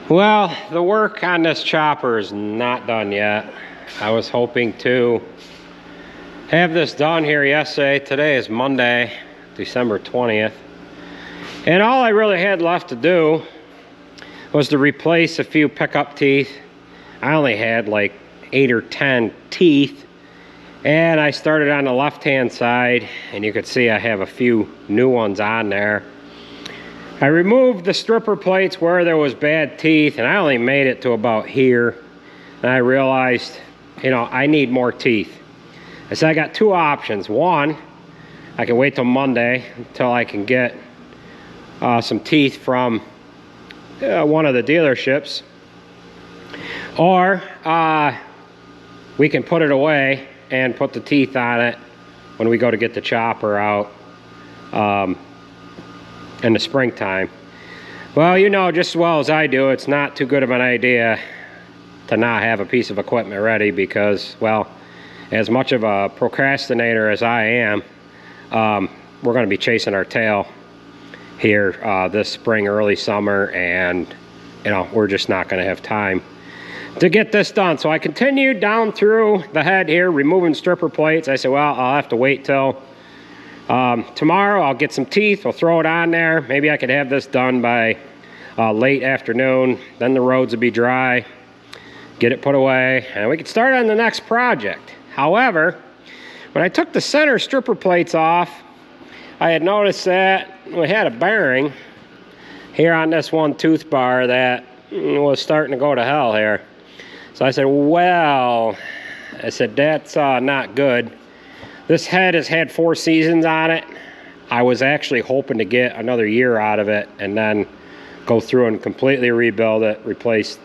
Well, the work on this chopper is not done yet. I was hoping to have this done here yesterday. Today is Monday, December 20th. And all I really had left to do was to replace a few pickup teeth. I only had like 8 or 10 teeth. And I started on the left-hand side, and you could see I have a few new ones on there. I removed the stripper plates where there was bad teeth, and I only made it to about here. And I realized, I need more teeth. So I got two options. One, I can wait till Monday until I can get some teeth from one of the dealerships. Or we can put it away and put the teeth on it when we go to get the chopper out in the springtime. Well, just as well as I do, it's not too good of an idea to not have a piece of equipment ready because, well, as much of a procrastinator as I am, we're going to be chasing our tail here this spring, early summer, and we're just not going to have time to get this done. So I continued down through the head here, removing stripper plates. I said, well, I'll have to wait till tomorrow. I'll get some teeth, we'll throw it on there. Maybe I could have this done by late afternoon. Then the roads would be dry, get it put away, and we could start on the next project. However, when I took the center stripper plates off, I had noticed that we had a bearing here on this one tooth bar that was starting to go to hell here. So I said, well, that's not good. This head has had 4 seasons on it. I was actually hoping to get another year out of it and then go through and completely rebuild it, replace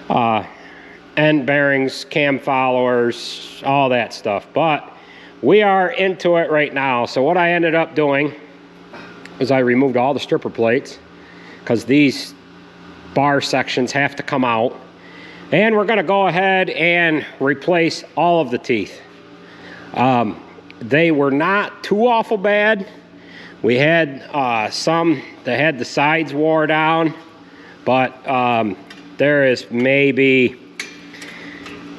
end bearings, cam followers, all that stuff. But we are into it right now. So what I ended up doing is I removed all the stripper plates because these bar sections have to come out. And we're gonna go ahead and replace all of the teeth. They were not too awful bad. We had some that had the sides wore down, but there is maybe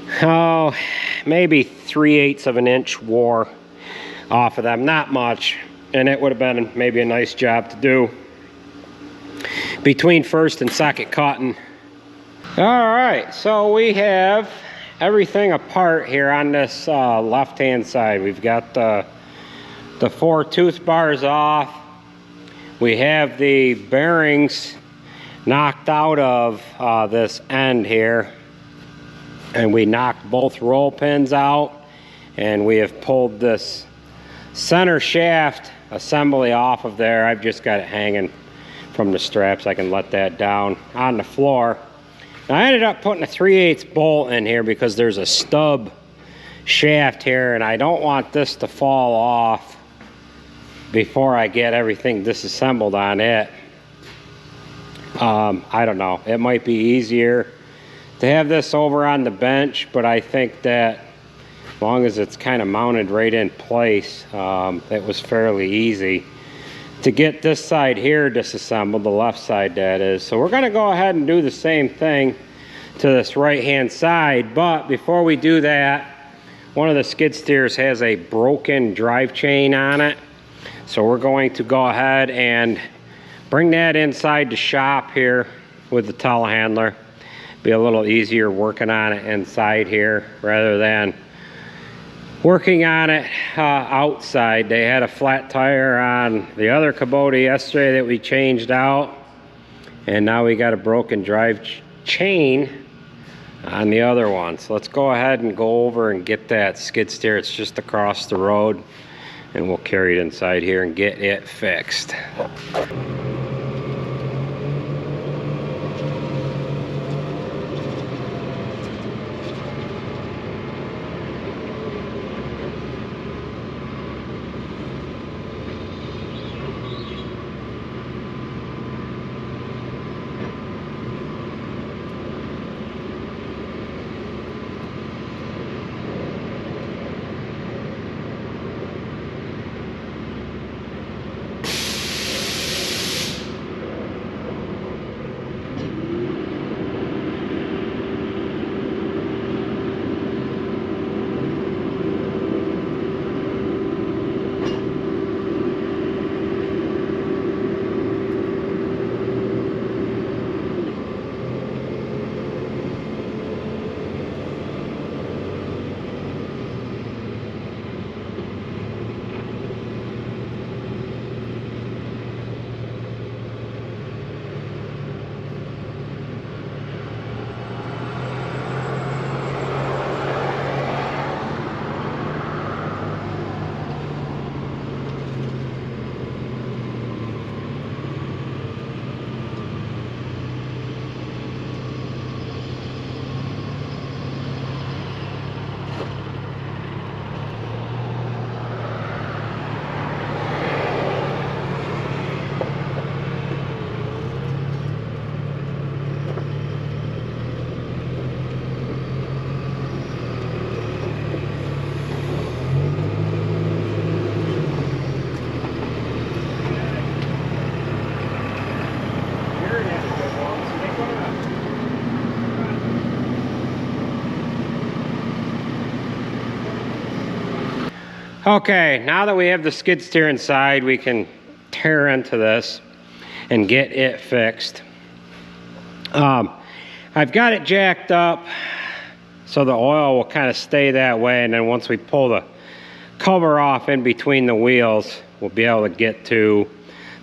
3/8 of an inch wore off of them, not much, and it would have been maybe a nice job to do between first and second cutting. All right, so we have everything apart here on this left-hand side. We've got the 4 tooth bars off. We have the bearings knocked out of this end here, and we knocked both roll pins out, and we have pulled this center shaft assembly off of there. I've just got it hanging from the straps. I can let that down on the floor. I ended up putting a 3/8 bolt in here because there's a stub shaft here, and I don't want this to fall off before I get everything disassembled on it. I don't know. It might be easier to have this over on the bench, but I think that as long as it's kind of mounted right in place, it was fairly easy to get this side here disassembled, the left side that is. So we're gonna go ahead and do the same thing to this right hand side, but before we do that, one of the skid steers has a broken drive chain on it. So we're going to go ahead and bring that inside the shop here with the telehandler. Be a little easier working on it inside here rather than working on it outside. They had a flat tire on the other Kubota yesterday that we changed out, and now we got a broken drive chain on the other one. So let's go ahead and go over and get that skid steer. It's just across the road, and we'll carry it inside here and get it fixed. Okay, now that we have the skid steer inside, we can tear into this and get it fixed. I've got it jacked up so the oil will kind of stay that way, and then once we pull the cover off in between the wheels, we'll be able to get to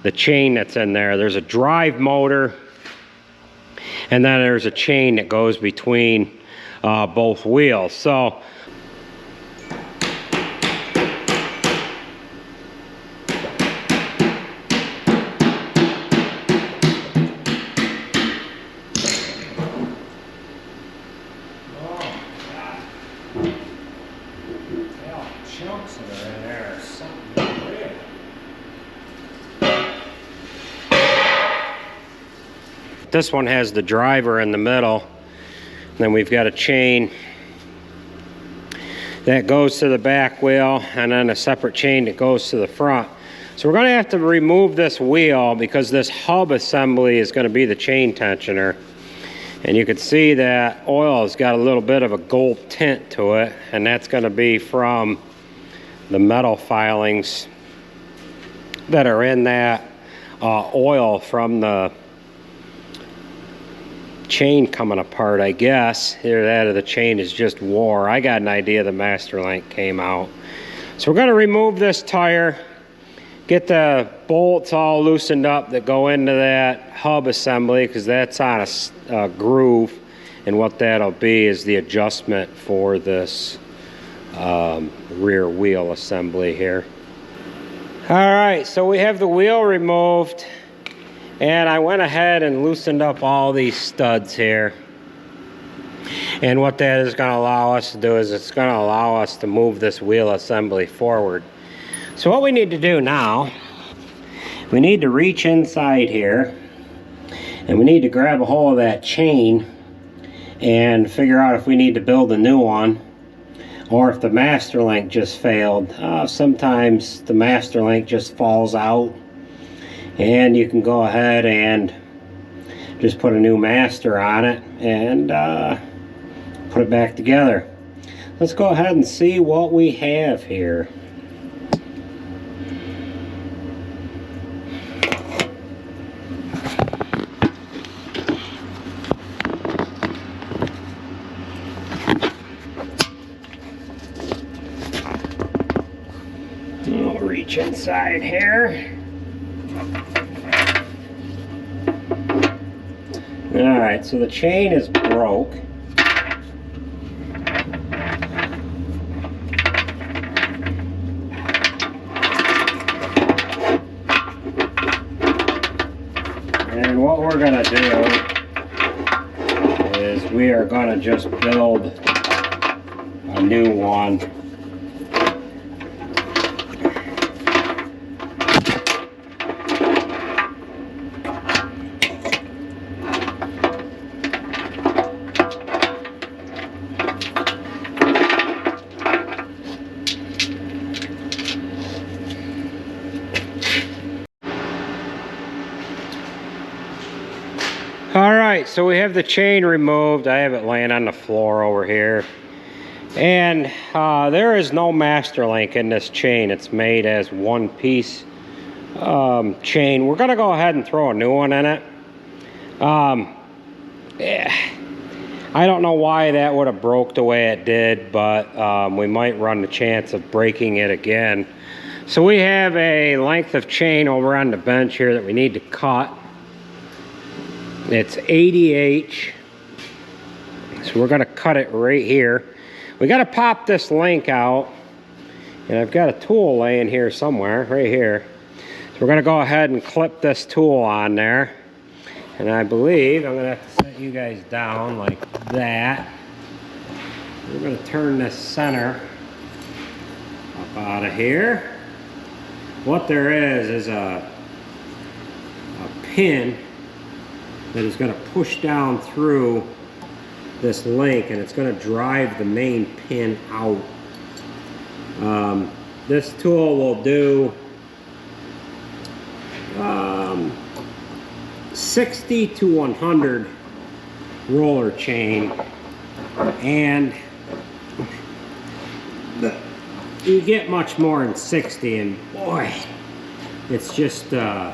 the chain that's in there. There's a drive motor, and then there's a chain that goes between both wheels. So this one has the driver in the middle. Then we've got a chain that goes to the back wheel, and then a separate chain that goes to the front. So we're going to have to remove this wheel because this hub assembly is going to be the chain tensioner. And you can see that oil has got a little bit of a gold tint to it, and that's going to be from the metal filings that are in that oil from the chain coming apart, I guess. Either that or the chain is just wore. I got an idea the master link came out. So we're going to remove this tire, get the bolts all loosened up that go into that hub assembly, because that's on a groove, and what that'll be is the adjustment for this rear wheel assembly here. Alright, so we have the wheel removed, and I went ahead and loosened up all these studs here. And what that is going to allow us to do is it's going to allow us to move this wheel assembly forward. So what we need to do now, we need to reach inside here, and we need to grab a hold of that chain and figure out if we need to build a new one, or if the master link just failed. Sometimes the master link just falls out, and you can go ahead and just put a new master on it and put it back together. Let's go ahead and see what we have here. We'll reach inside here. Alright, so the chain is broke. And what we're going to do is we are going to just build a new one. Alright, so we have the chain removed. I have it laying on the floor over here. And there is no master link in this chain. It's made as one piece chain. We're going to go ahead and throw a new one in it. I don't know why that would have broke the way it did, but we might run the chance of breaking it again. So we have a length of chain over on the bench here that we need to cut. It's 80H, so we're going to cut it right here. We got to pop this link out, and I've got a tool laying here somewhere, right here. So we're going to go ahead and clip this tool on there, and I believe I'm going to have to set you guys down like that. We're going to turn this center up out of here. What there is a pin that is going to push down through this link, and it's going to drive the main pin out. This tool will do 60 to 100 roller chain, and the you get much more than 60, and boy, it's just by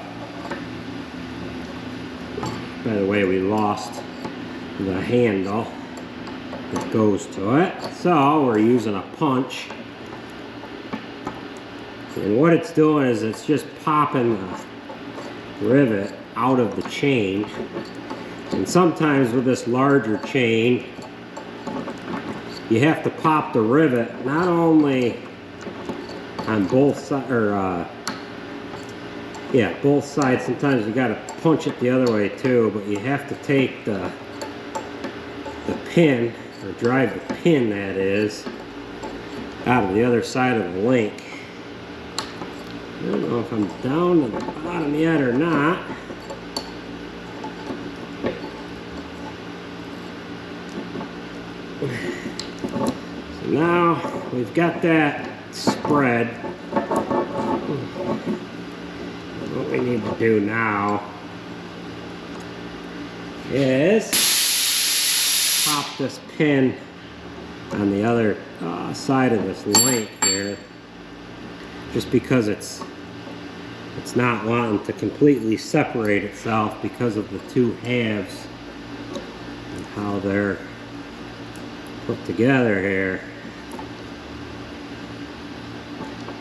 the way, we lost the handle that goes to it, so we're using a punch, and what it's doing is it's just popping the rivet out of the chain. And sometimes with this larger chain, you have to pop the rivet not only on both sides, or yeah, both sides. Sometimes you got to punch it the other way too, but you have to take the pin, or drive the pin, that is, out of the other side of the link. I don't know if I'm down to the bottom yet or not. So now we've got that spread. What we need to do now is pop this pin on the other side of this link here, just because it's not wanting to completely separate itself because of the two halves and how they're put together here.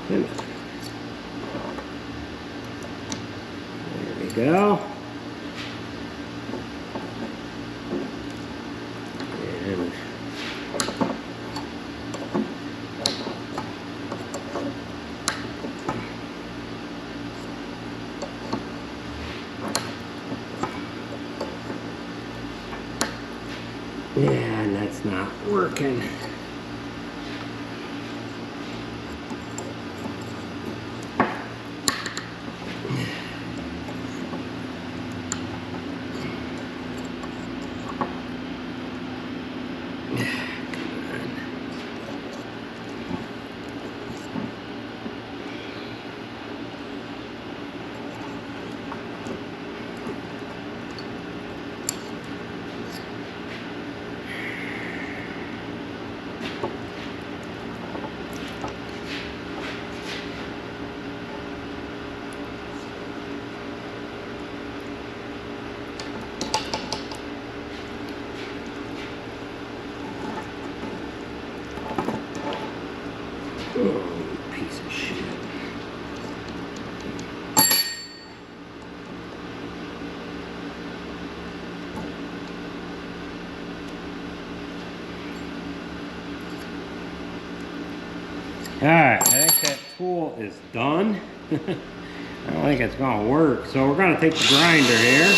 There we go. And yeah, and that's not working. Oh, piece of shit. Alright, I think that tool is done. I don't think it's going to work, so we're going to take the grinder here.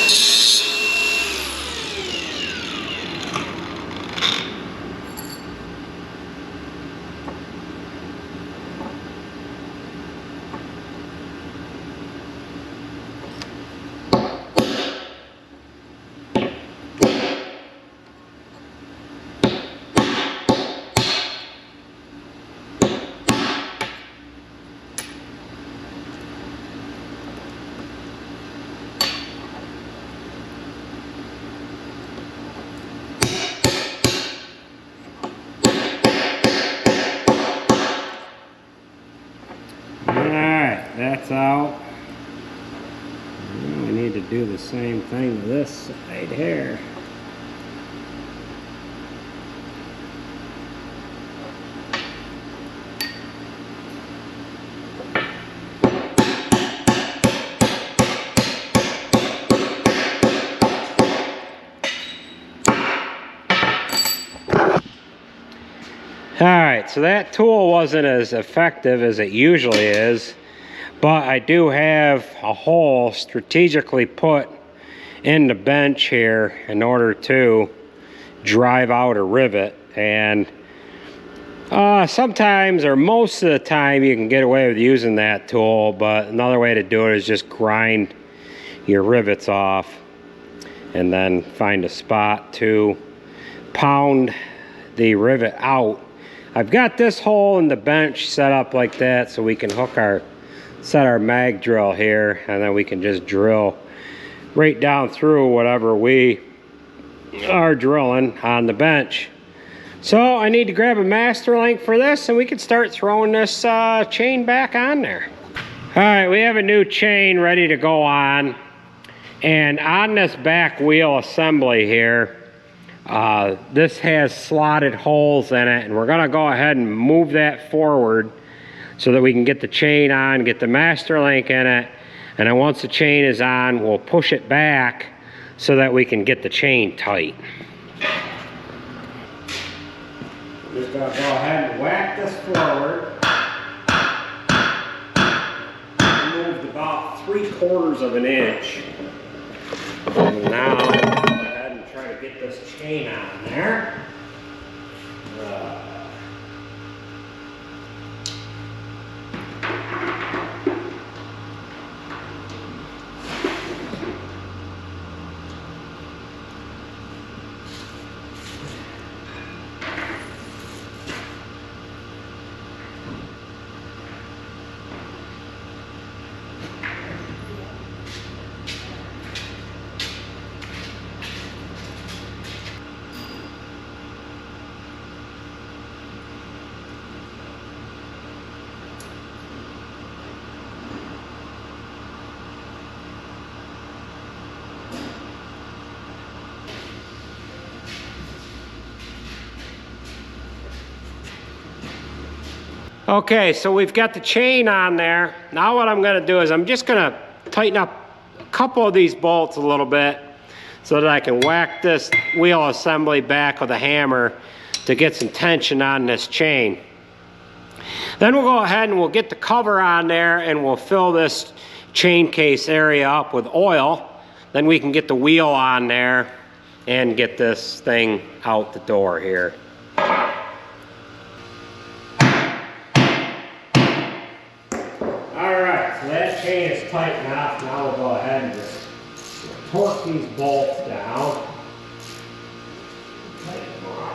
That's out. Now we need to do the same thing to this side here. Alright, so that tool wasn't as effective as it usually is. But I do have a hole strategically put in the bench here in order to drive out a rivet. And sometimes, or most of the time, you can get away with using that tool. But another way to do it is just grind your rivets off and then find a spot to pound the rivet out. I've got this hole in the bench set up like that so we can set our mag drill here, and then we can just drill right down through whatever we are drilling on the bench. So I need to grab a master link for this and we can start throwing this chain back on there. All right, we have a new chain ready to go on. And on this back wheel assembly here, this has slotted holes in it, and we're gonna go ahead and move that forward so that we can get the chain on, get the master link in it, and then once the chain is on, we'll push it back so that we can get the chain tight. Just gonna go ahead and whack this forward. Moved about 3/4 of an inch. And now I'll go ahead and try to get this chain on there. Okay, so we've got the chain on there. Now what I'm gonna do is I'm just gonna tighten up a couple of these bolts a little bit so that I can whack this wheel assembly back with a hammer to get some tension on this chain. Then we'll go ahead and we'll get the cover on there and we'll fill this chain case area up with oil. Then we can get the wheel on there and get this thing out the door here. That chain is tight enough. Now we'll go ahead and just torque these bolts down. Tighten them up.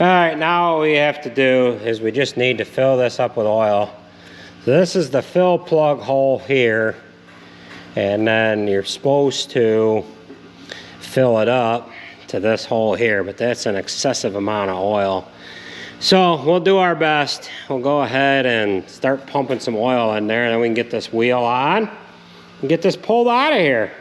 All right, now what we have to do is we just need to fill this up with oil. So this is the fill plug hole here, and then you're supposed to fill it up to this hole here, but that's an excessive amount of oil. So we'll do our best. We'll go ahead and start pumping some oil in there, and then we can get this wheel on and get this pulled out of here.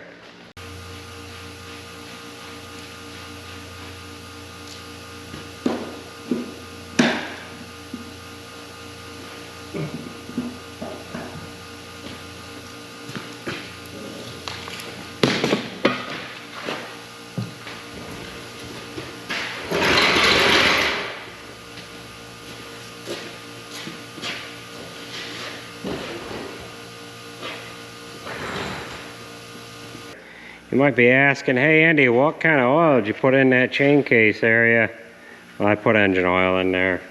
might be asking, hey Andy, what kind of oil did you put in that chain case area? Well, I put engine oil in there.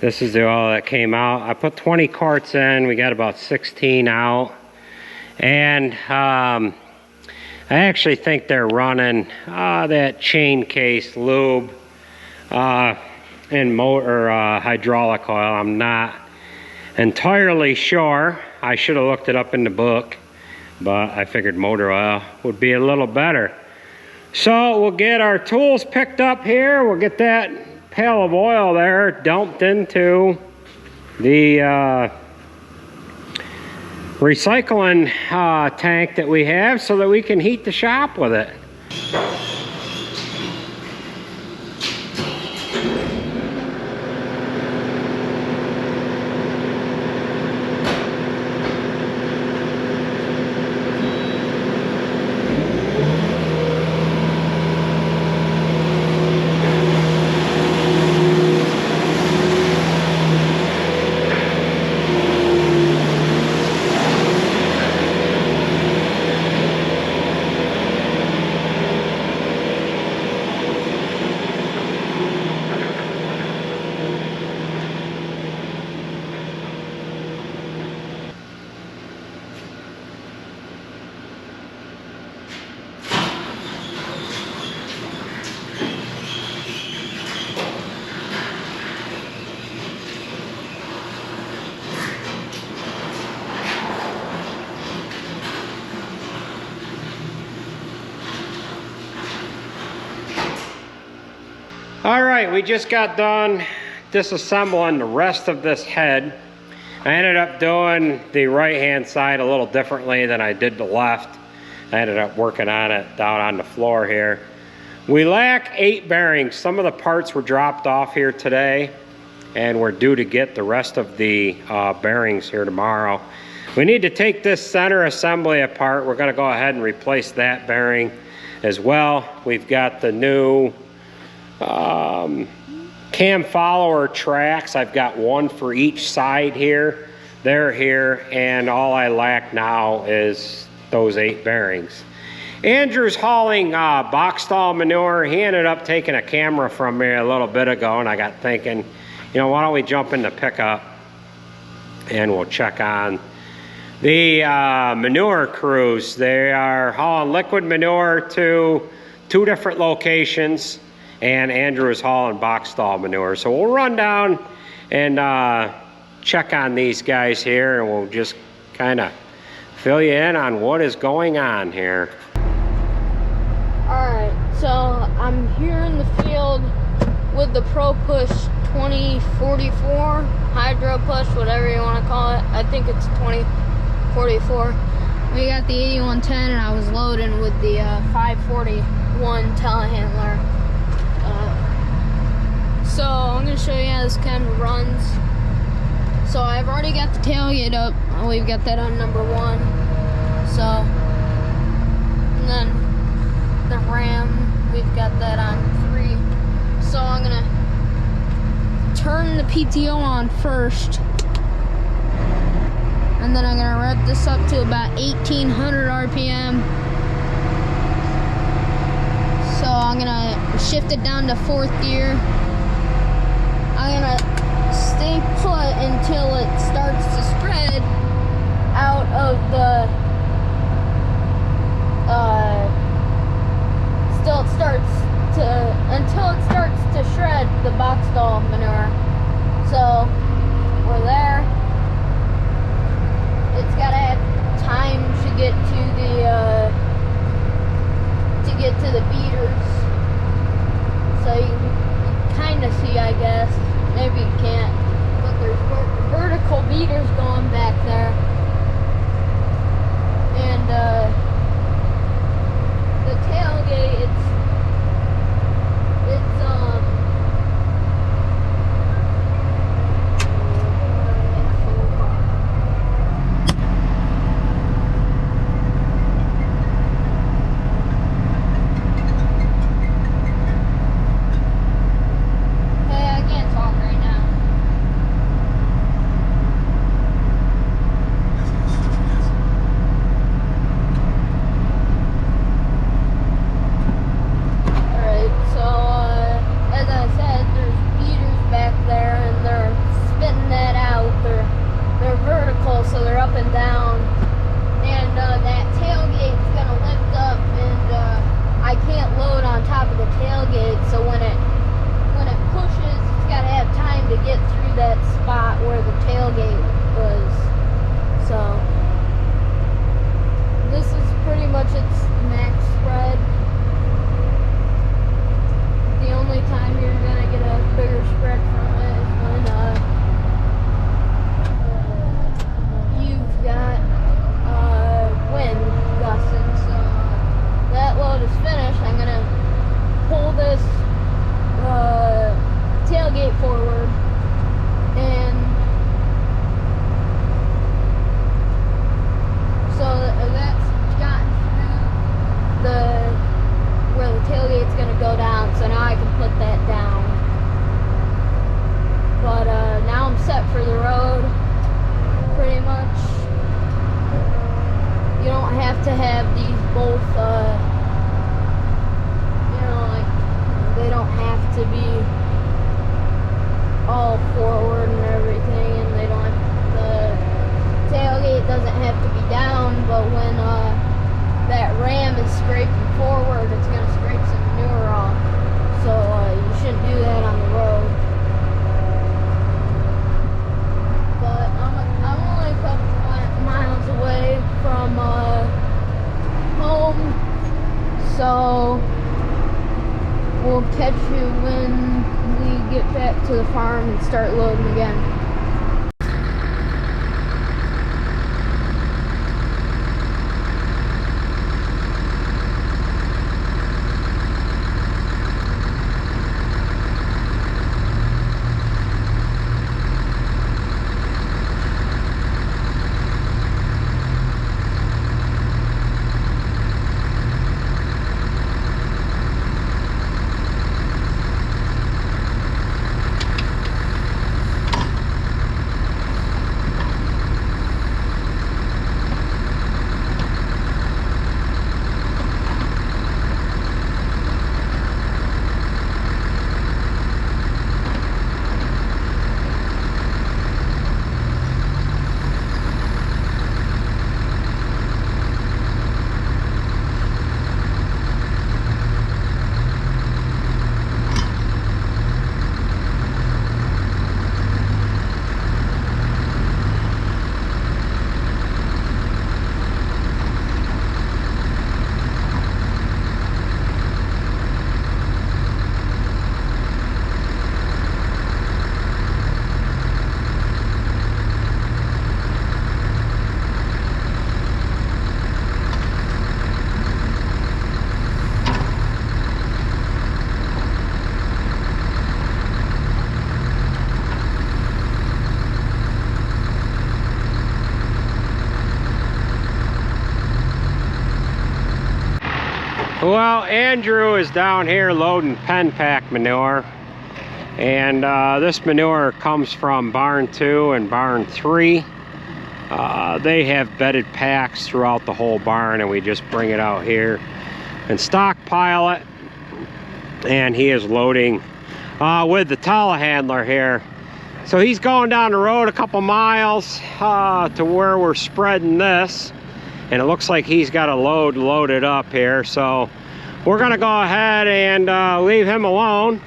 This is the oil that came out. I put 20 quarts in. We got about 16 out. And I actually think they're running that chain case lube and motor hydraulic oil. I'm not entirely sure. I should have looked it up in the book, but I figured motor oil would be a little better. So we'll get our tools picked up here. We'll get that pail of oil there dumped into the recycling tank that we have so that we can heat the shop with it. All right, we just got done disassembling the rest of this head. I ended up doing the right-hand side a little differently than I did the left. I ended up working on it down on the floor here. We lack 8 bearings. Some of the parts were dropped off here today, and we're due to get the rest of the bearings here tomorrow. We need to take this center assembly apart. We're going to go ahead and replace that bearing as well. We've got the new cam follower tracks. I've got one for each side here. They're here, and all I lack now is those 8 bearings. Andrew's hauling box stall manure. He ended up taking a camera from me a little bit ago, and I got thinking, you know, why don't we jump in the pickup and we'll check on the manure crews. They are hauling liquid manure to 2 different locations, and Andrew is hauling box stall manure. So we'll run down and check on these guys here, and we'll just kind of fill you in on what is going on here. Alright, so I'm here in the field with the Pro Push 2044, Hydro Push, whatever you want to call it. I think it's 2044. We got the 8110, and I was loading with the 541 telehandler. So I'm going to show you how this kind of runs. So I've already got the tailgate up. We've got that on number 1. So, and then the ram, we've got that on 3. So I'm going to turn the PTO on first. And then I'm going to rev this up to about 1800 RPM. So I'm going to shift it down to 4th gear. I'm going to stay put until it starts to spread out of the until it starts to shred the box stall manure. So we're there. It's got to have time to get to the beaters, so you can kind of see, I guess. Maybe you can't, but there's vertical beaters going back there, and the tailgate, it's tailgate's gonna go down, so now I can put that down. But now I'm set for the road, pretty much. You don't have to have these both, you know, like, they don't have to be all forward and everything, and they don't have, the tailgate doesn't have to be down, but when that ram is scraping forward, it's going to scrape some manure off. So you shouldn't do that on the road. But I'm only a couple miles away from home, so we'll catch you when we get back to the farm and start loading again. Well, Andrew is down here loading pen pack manure, and this manure comes from barn 2 and barn 3. They have bedded packs throughout the whole barn, and we just bring it out here and stockpile it. And he is loading with the telehandler here. So he's going down the road a couple miles to where we're spreading this, and it looks like he's got a load loaded up here. So we're gonna go ahead and leave him alone.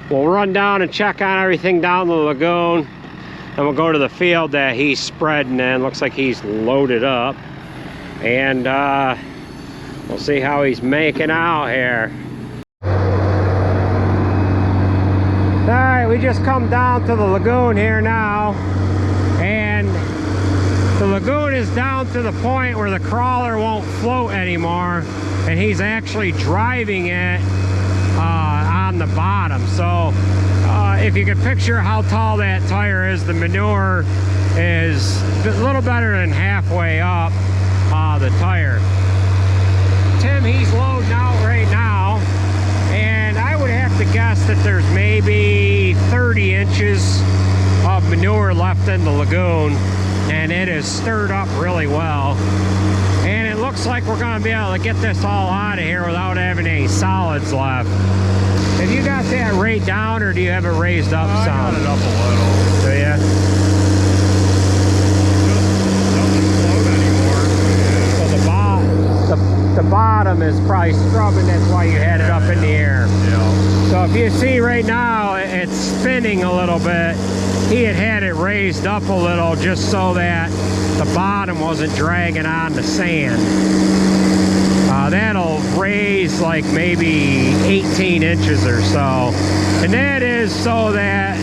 We'll run down and check on everything down the lagoon, and we'll go to the field that he's spreading in. Looks like he's loaded up, and we'll see how he's making out here. All right, we just come down to the lagoon here now, and the lagoon is down to the point where the crawler won't float anymore, and he's actually driving it on the bottom. So if you can picture how tall that tire is, the manure is a little better than halfway up the tire. Tim, he's loading out right now, and I would have to guess that there's maybe 30 inches of manure left in the lagoon, and it is stirred up really well. And it looks like we're going to be able to get this all out of here without having any solids left. Have you got that rate down, or do you have it raised up some? I got it up a little. Do you? Doesn't float anymore. So the bottom is probably scrubbing, that's why you had it up in the air. Yeah. So if you see right now, it's spinning a little bit. He had it raised up a little just so that the bottom wasn't dragging on the sand. That'll raise like maybe 18 inches or so. And that is so that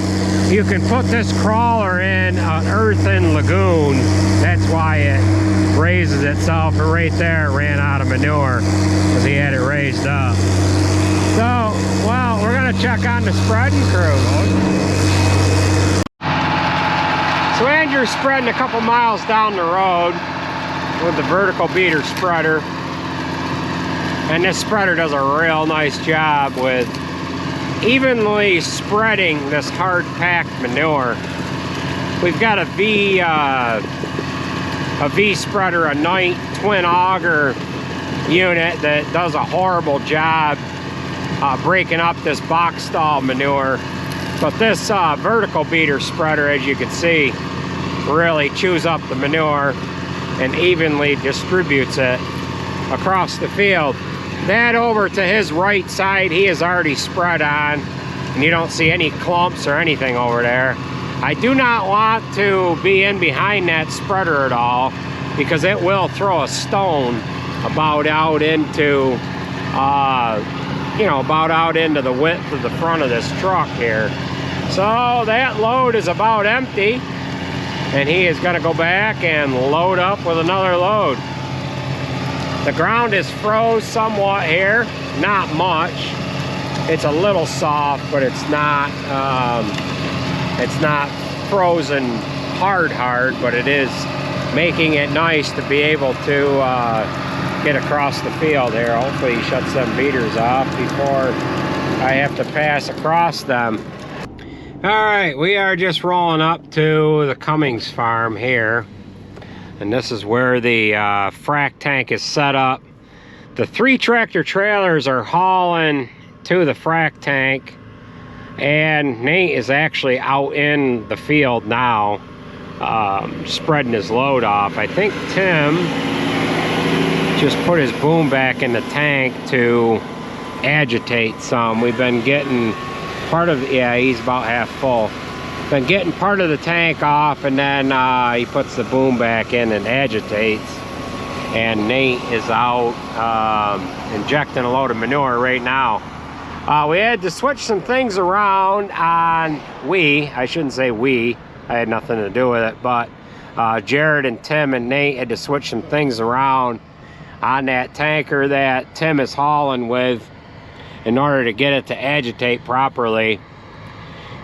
you can put this crawler in an earthen lagoon. That's why it raises itself. And right there it ran out of manure because he had it raised up. So, well, we're going to check on the spreading crew. So Andrew's spreading a couple miles down the road with the vertical beater spreader. And this spreader does a real nice job with evenly spreading this hard packed manure. We've got a V spreader, a Knight twin auger unit that does a horrible job breaking up this box stall manure. But this vertical beater spreader, as you can see, really chews up the manure and evenly distributes it across the field. That over to his right side, he is already spread on, and you don't see any clumps or anything over there. I do not want to be in behind that spreader at all, because it will throw a stone about out into, about out into the width of the front of this truck here. So that load is about empty, and he is going to go back and load up with another load. The ground is froze somewhat here, not much. It's a little soft, but it's not frozen hard, but it is making it nice to be able to get across the field here. Hopefully he shuts them beaters off before I have to pass across them. All right, we are just rolling up to the Cummings farm here. And this is where the frac tank is set up. The 3 tractor trailers are hauling to the frac tank. And Nate is actually out in the field now, spreading his load off. I think Tim just put his boom back in the tank to agitate some. We've been getting part of, yeah, he's about half full. Been getting part of the tank off, and then he puts the boom back in and agitates. And Nate is out injecting a load of manure right now. We had to switch some things around on I shouldn't say we, I had nothing to do with it, but Jared and Tim and Nate had to switch some things around on that tanker that Tim is hauling with in order to get it to agitate properly.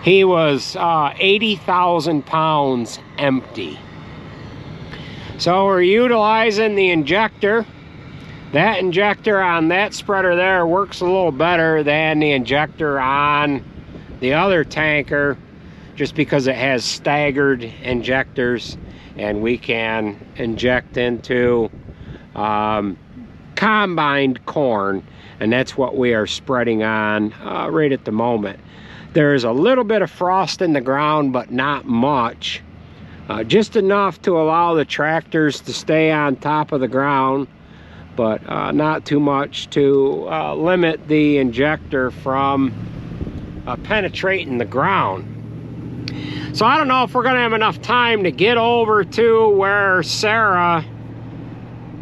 He was 80,000 pounds empty. So we're utilizing the injector. That injector on that spreader there works a little better than the injector on the other tanker, just because it has staggered injectors, and we can inject into combined corn, and that's what we are spreading on right at the moment. There's a little bit of frost in the ground, but not much. Just enough to allow the tractors to stay on top of the ground, but not too much to limit the injector from penetrating the ground. So I don't know if we're gonna have enough time to get over to where Sarah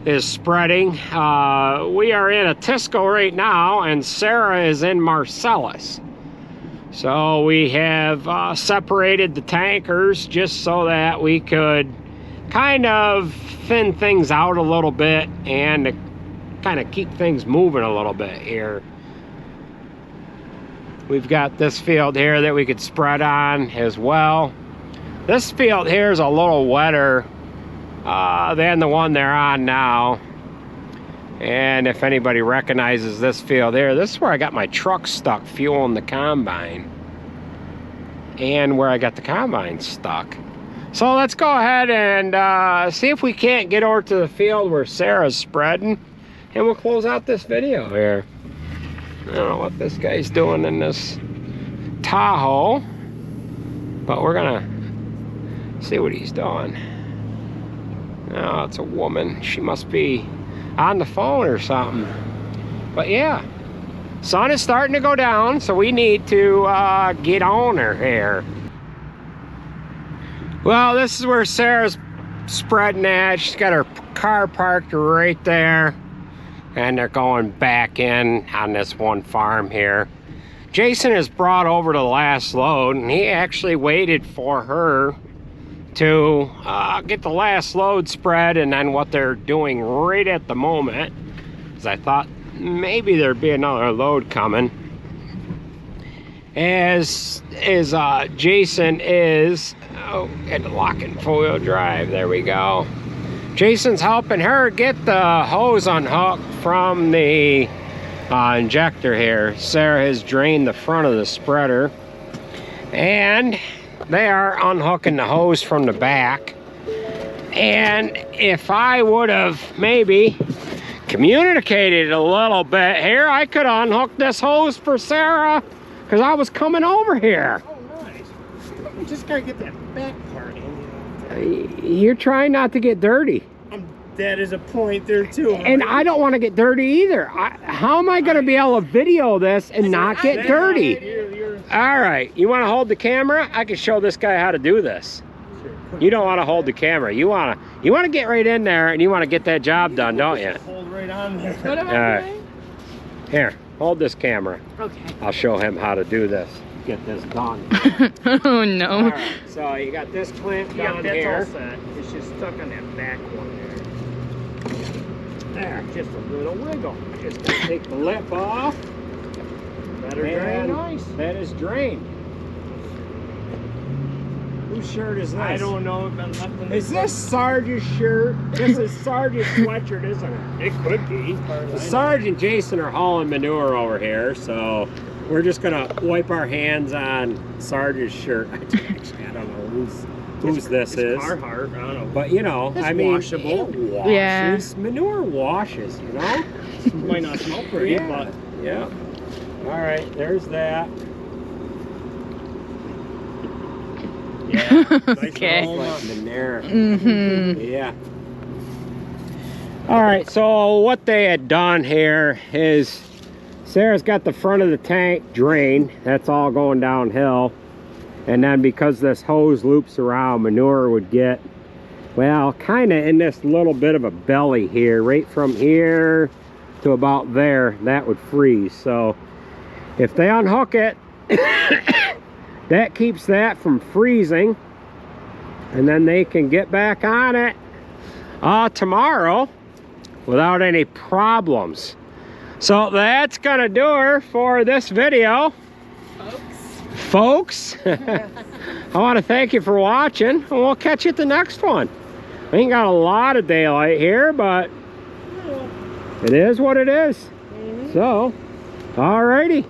is spreading. We are in Atisco right now, and Sarah is in Marcellus. So we have separated the tankers just so that we could kind of thin things out a little bit and to kind of keep things moving a little bit here. We've got this field here that we could spread on as well. This field here is a little wetter than the one they're on now. And if anybody recognizes this field here, this is where I got my truck stuck fueling the combine, and where I got the combine stuck. So let's go ahead and see if we can't get over to the field where Sarah's spreading, and we'll close out this video here. I don't know what this guy's doing in this Tahoe, but we're gonna see what he's doing. Oh, it's a woman. She must be on the phone or something. But yeah, sun is starting to go down, so we need to get on her here. Well, this is where Sarah's spreading at. She's got her car parked right there, and they're going back in on this one farm here. Jason is brought over to the last load, and he actually waited for her to get the last load spread, and then what they're doing right at the moment, because I thought maybe there'd be another load coming, as Jason is, oh, had to lock in 4-wheel drive, there we go. Jason's helping her get the hose unhooked from the injector here. Sarah has drained the front of the spreader, and they are unhooking the hose from the back. And if I would have maybe communicated a little bit here, I could unhook this hose for Sarah, because I was coming over here. Oh, nice. You just gotta get that back part in. You're trying not to get dirty. That is a point there too. And I don't want to get dirty either. How am I going to be able to video this and not get dirty? All right, you want to hold the camera? I can show this guy how to do this. You don't want to hold the camera. You want to get right in there and you want to get that job done, don't you? Hold right on there. What am All I right. doing? Here, hold this camera. Okay. I'll show him how to do this. Get this done. Oh no. All right, so you got this clamp down that's here. all set. It's just stuck on that back one There, just a little wiggle. Just gonna take the lip off. there. Better drain nice. That is drained. Whose shirt is this? I don't know. Been left in Is this Sarge's shirt? This is Sarge's sweatshirt, isn't it? It could be. The Sarge and Jason are hauling manure over here, so we're just gonna wipe our hands on Sarge's shirt. I don't know whose this is. Carhartt, I don't know. But you know, It's I mean, washable. it washes. Yeah. Manure washes, you know? Might not smell pretty, Yeah. but Yeah. All right, there's that. yeah. Nice Okay. aroma. Manure. Mm-hmm. Yeah. All right, so what they had done here is Sarah's got the front of the tank drained. That's all going downhill. And then because this hose loops around, manure would get, well, kind of in this little bit of a belly here, right from here to about there, that would freeze. So if they unhook it, that keeps that from freezing. And then they can get back on it tomorrow without any problems. So that's gonna do her for this video. Folks, I want to thank you for watching, and we'll catch you at the next one. We ain't got a lot of daylight here, but it is what it is. So, alrighty.